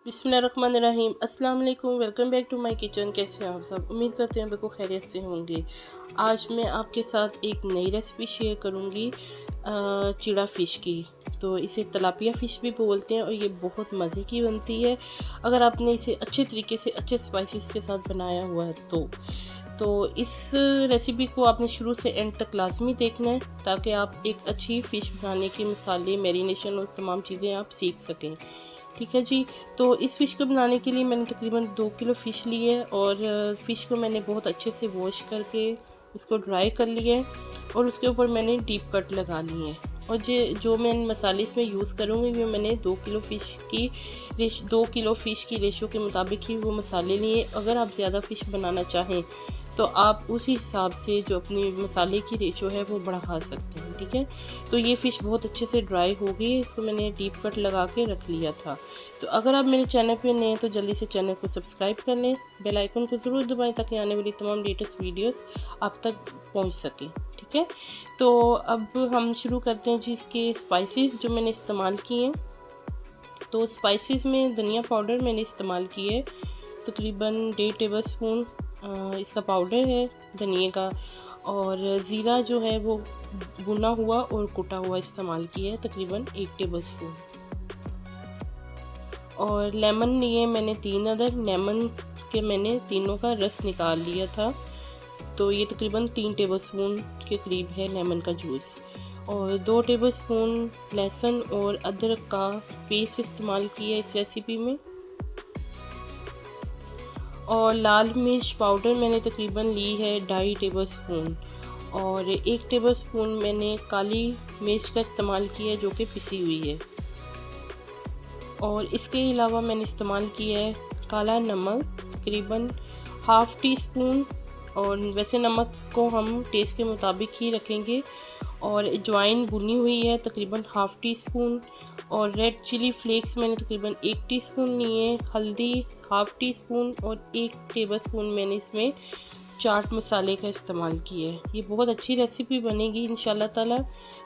बिस्मिल्लाहिर्रहमानिर्रहीम। अस्सलाम वालेकुम। Welcome back to my kitchen. कैसे हैं आप सब? उम्मीद करते हैं बिल्कुल खैरियत से होंगे। आज मैं आपके साथ एक नई रेसिपी शेयर करूंगी चिड़ा फ़िश की। तो इसे तलापिया फ़िश भी बोलते हैं और ये बहुत मज़े की बनती है अगर आपने इसे अच्छे तरीके से अच्छे स्पाइसेस के साथ बनाया हुआ है तो इस रेसिपी को आपने शुरू से एंड तक लाजमी देखना है ताकि आप एक अच्छी फ़िश बनाने के मसाले, मैरिनेशन और तमाम चीज़ें आप सीख सकें। ठीक है जी। तो इस फ़िश को बनाने के लिए मैंने तकरीबन 2 किलो फ़िश ली है और फ़िश को मैंने बहुत अच्छे से वॉश करके इसको ड्राई कर लिया है और उसके ऊपर मैंने डीप कट लगा लिए हैं। और जो मैं मसाले इसमें यूज़ करूँगी वो मैंने 2 किलो फ़िश की रेशो के मुताबिक ही वो मसाले लिए। अगर आप ज़्यादा फ़िश बनाना चाहें तो आप उसी हिसाब से जो अपनी मसाले की रेशो है वो बढ़ा सकते हैं। ठीक है। तो ये फ़िश बहुत अच्छे से ड्राई हो गई है, इसको मैंने डीप कट लगा के रख लिया था। तो अगर आप मेरे चैनल पे नए हैं तो जल्दी से चैनल को सब्सक्राइब कर लें, बेल आइकन को ज़रूर दबाएं ताकि आने वाली तमाम लेटेस्ट वीडियोस आप तक पहुंच सके। ठीक है। तो अब हम शुरू करते हैं जी। इसके स्पाइसेस जो मैंने इस्तेमाल किए हैं, तो स्पाइसेस में धनिया पाउडर मैंने इस्तेमाल किए है तकरीबन 1.5 टेबल स्पून इसका पाउडर है धनिए का, और ज़ीरा जो है वो भुना हुआ और कुटा हुआ इस्तेमाल किया है तकरीबन 1 टेबल स्पून। और लेमन लिए मैंने 3 अदर लेमन के मैंने तीनों का रस निकाल लिया था। तो ये तकरीबन 3 टेबल स्पून के करीब है लेमन का जूस। और 2 टेबल स्पून लहसुन और अदरक का पेस्ट इस्तेमाल किया इस रेसिपी में। और लाल मिर्च पाउडर मैंने तकरीबन ली है 2.5 टेबल स्पून। और 1 टेबल स्पून मैंने काली मिर्च का इस्तेमाल किया है जो कि पिसी हुई है। और इसके अलावा मैंने इस्तेमाल किया है काला नमक तकरीबन ½ टी स्पून, और वैसे नमक को हम टेस्ट के मुताबिक ही रखेंगे। और अजवाइन भुनी हुई है तकरीबन ½ टी स्पून। और रेड चिली फ्लेक्स मैंने तकरीबन 1 टीस्पून लिए। हल्दी ½ टी स्पून और 1 टेबल स्पून मैंने इसमें चाट मसाले का इस्तेमाल किया है। ये बहुत अच्छी रेसिपी बनेगी इंशाल्लाह ताला,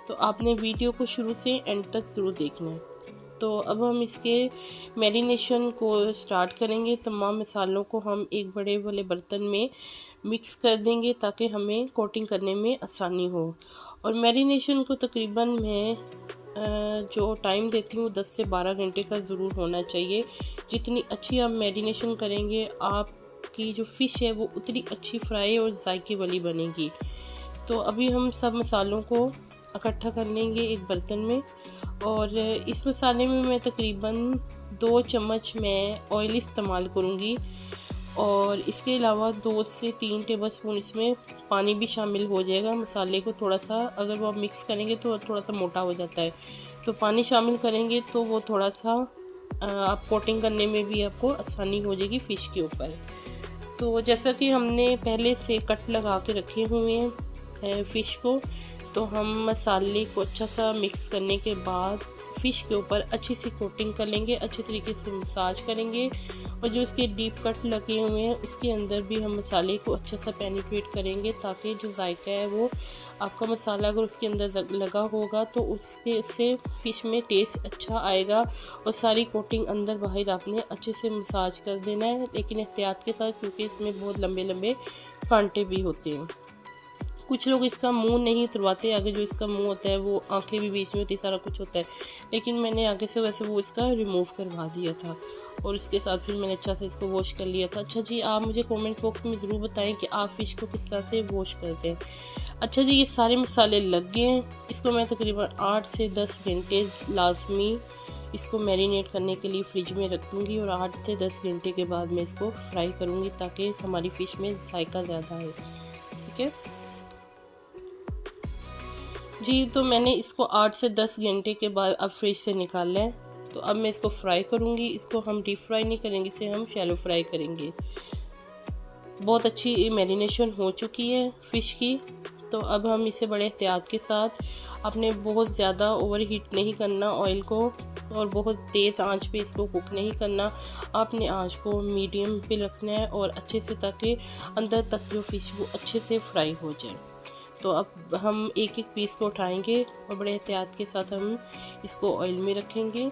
तो आपने वीडियो को शुरू से एंड तक ज़रूर देखना है। तो अब हम इसके मैरिनेशन को स्टार्ट करेंगे। तमाम मसालों को हम एक बड़े वाले बर्तन में मिक्स कर देंगे ताकि हमें कोटिंग करने में आसानी हो। और मैरिनेशन को तकरीबन मैं जो टाइम देती हूँ 10 से 12 घंटे का ज़रूर होना चाहिए। जितनी अच्छी आप मैरिनेशन करेंगे आपकी जो फ़िश है वो उतनी अच्छी फ्राई और जायके वाली बनेगी। तो अभी हम सब मसालों को इकट्ठा कर लेंगे एक बर्तन में। और इस मसाले में मैं तकरीबन 2 चम्मच मैं ऑयल इस्तेमाल करूँगी। और इसके अलावा 2 से 3 टेबल स्पून इसमें पानी भी शामिल हो जाएगा। मसाले को थोड़ा सा अगर वो आप मिक्स करेंगे तो थोड़ा सा मोटा हो जाता है, तो पानी शामिल करेंगे तो वो थोड़ा सा आप कोटिंग करने में भी आपको आसानी हो जाएगी फ़िश के ऊपर। तो जैसा कि हमने पहले से कट लगा के रखे हुए हैं फ़िश को, तो हम मसाले को अच्छा सा मिक्स करने के बाद फ़िश के ऊपर अच्छी सी कोटिंग कर लेंगे, अच्छे तरीके से मसाज करेंगे। और जो इसके डीप कट लगे हुए हैं उसके अंदर भी हम मसाले को अच्छा सा पेनिट्रेट करेंगे ताकि जो जायका है वो आपका मसाला अगर उसके अंदर लगा होगा तो उससे फ़िश में टेस्ट अच्छा आएगा। और सारी कोटिंग अंदर बाहर आपने अच्छे से मसाज कर देना है, लेकिन एहतियात के साथ, क्योंकि इसमें बहुत लंबे लंबे कांटे भी होते हैं। कुछ लोग इसका मुंह नहीं उतरवाते, आगे जो इसका मुंह होता है वो आंखें भी बीच में होती, सारा कुछ होता है, लेकिन मैंने आगे से वैसे वो इसका रिमूव करवा दिया था। और इसके साथ फिर मैंने अच्छा से इसको वॉश कर लिया था। अच्छा जी, आप मुझे कमेंट बॉक्स में ज़रूर बताएं कि आप फ़िश को किस तरह से वॉश करते हैं। अच्छा जी, ये सारे मसाले लग गए हैं। इसको मैं तकरीबन 8 से 10 घंटे लाजमी इसको मैरिनेट करने के लिए फ्रिज में रख दूँगी। और 8 से 10 घंटे के बाद मैं इसको फ्राई करूँगी ताकि हमारी फ़िश में जायका ज़्यादा आए। ठीक है जी। तो मैंने इसको 8 से 10 घंटे के बाद अब फ्रिज से निकाला है। तो अब मैं इसको फ्राई करूँगी। इसको हम डीप फ्राई नहीं करेंगे, इसे हम शैलो फ्राई करेंगे। बहुत अच्छी मैरिनेशन हो चुकी है फ़िश की। तो अब हम इसे बड़े एहतियात के साथ, आपने बहुत ज़्यादा ओवर हीट नहीं करना ऑयल को और बहुत तेज़ आंच पे इसको कुक नहीं करना। आपने आंच को मीडियम पे रखना है और अच्छे से, ताकि अंदर तक जो फ़िश वो अच्छे से फ्राई हो जाए। तो अब हम एक एक पीस को उठाएंगे और बड़े एहतियात के साथ हम इसको ऑयल में रखेंगे।